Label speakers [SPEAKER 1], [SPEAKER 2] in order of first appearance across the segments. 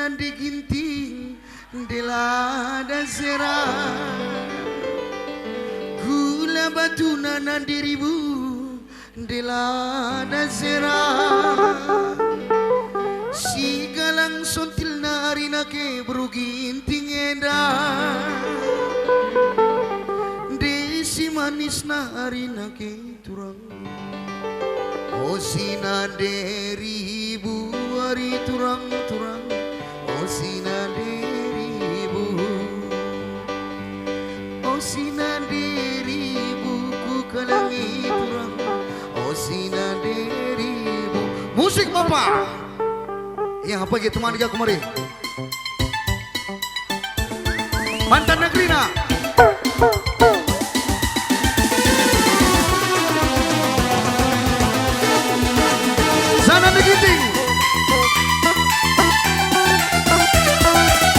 [SPEAKER 1] nanti ginting delada serah gula batu nanti ribu delada serah si galang sontil narina ke beruginting edah desi manis narina ke turang oh sina deribu hari turang-turang oh sina deribu oh sina deribu ku kalangi turang oh sina deribu musik bapak yang apa gitu teman dia kemarin mantan negeri nak sana negiting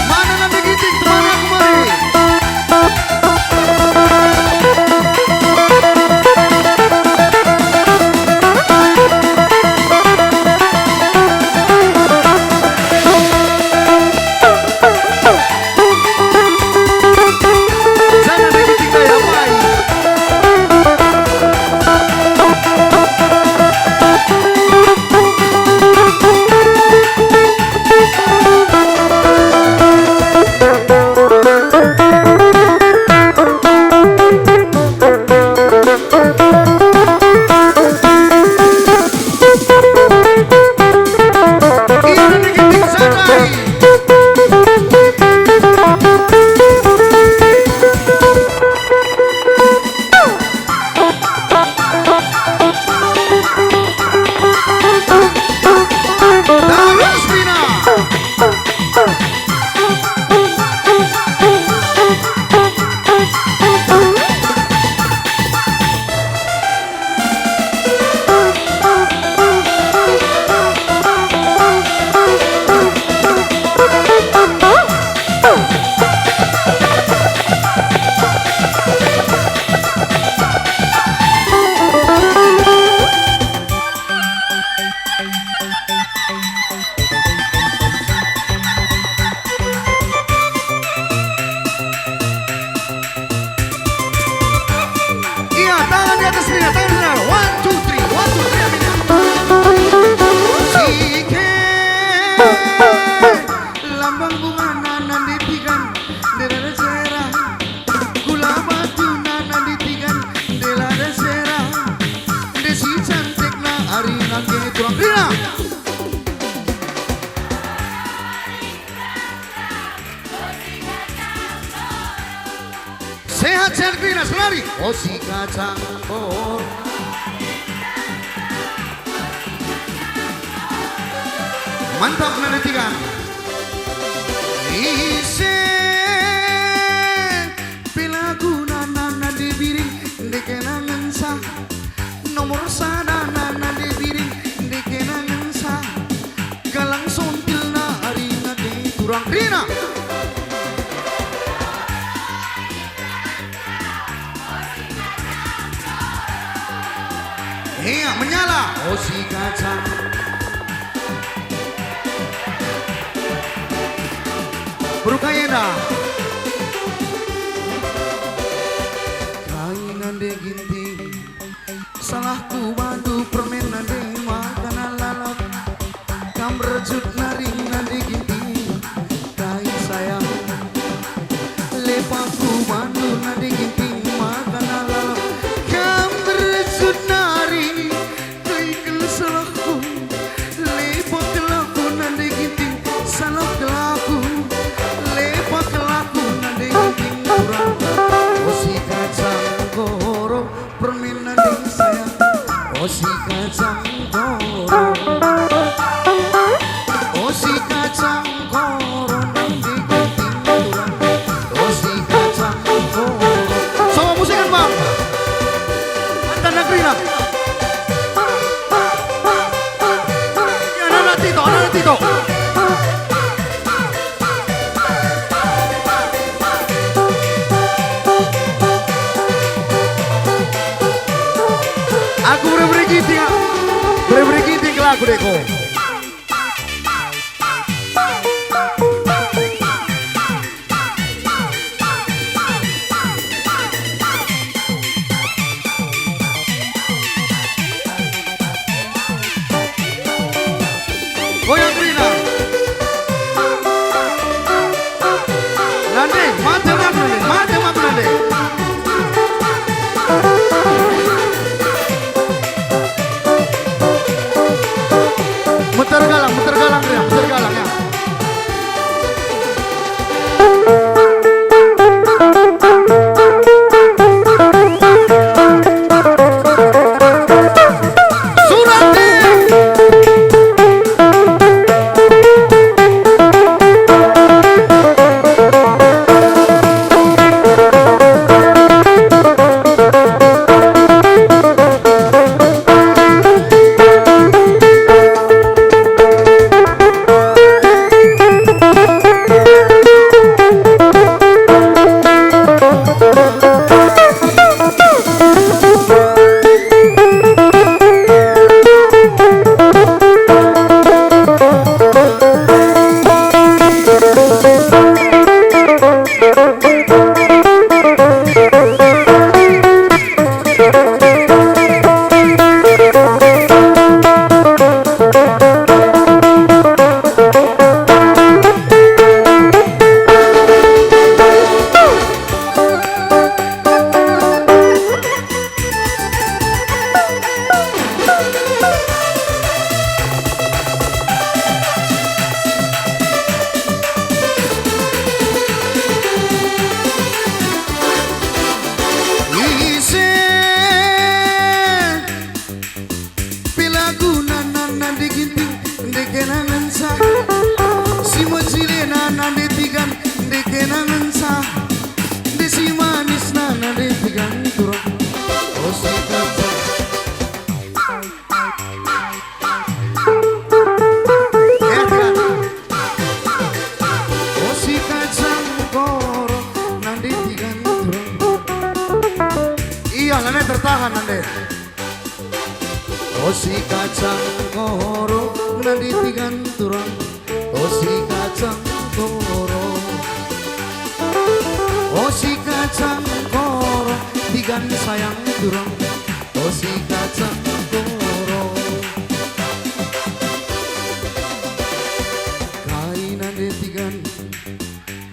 [SPEAKER 1] mana nanti giting teman aku mari lambang bunga nanan ditigan delada serah gula batu nanan ditigan delada serah desi cantik na arina ke turang rina sehat-sehat rina selari oh si kacang oh mantap nantikan ise pilaku nana di biring di kenangan sah nomor sana nana di biring di kenangan sah galang sontil na arina di turang rina iya menyala oh si kacang Brukayena kainan de ginting salahku bantu permainan de makanan lalap kam rejut naring nade ginting kai sayang lepaku bantu nade ginting makanan lalap kam rejut naring kai kel salahku lepak laku nade ginting salah laku lepak laku nade ginting kurang oh si kacang goro permainan ding sayang oh si kacang goro oh si kacang goro nade ginting kurang oh si kacang goro sama musikan bang mantan negeri lah ya nana Tito aku beri giting ke lagu deko si kacang. Oh si kacang koro nanti digantung. Iya, nane tertahan nane. Oh si kacang koro nanti digantung. Oh si kacang koro. Oh si kacang koro digan sayang durung. Oh si kacang koro. Kainan detigan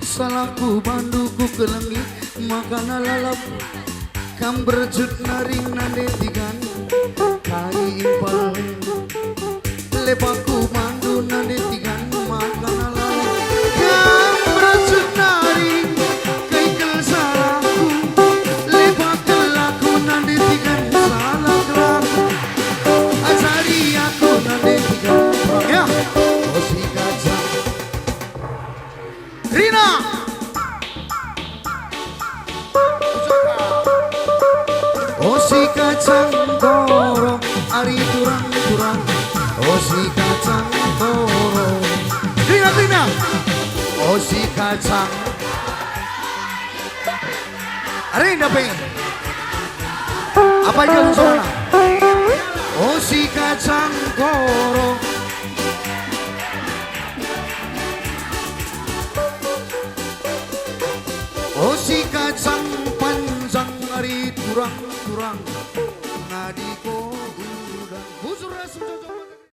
[SPEAKER 1] salahku banduku kelengi makana lalap kam berjut naring nande tigan kai impal lepaku mandu nande tigan makana lalap kam berjut naring kai kel salahku lepak laku nande tigan salah kelaku ajari aku nande tigan ya oh si kacang Rina oh si kacang koro ari turang-turang. Oh si kacang koro Rina oh si kacang Rina pengen apa itu sana oh si kacang koro oh si kacang panjang ari turang-turang ngadiko udang busur asem cocok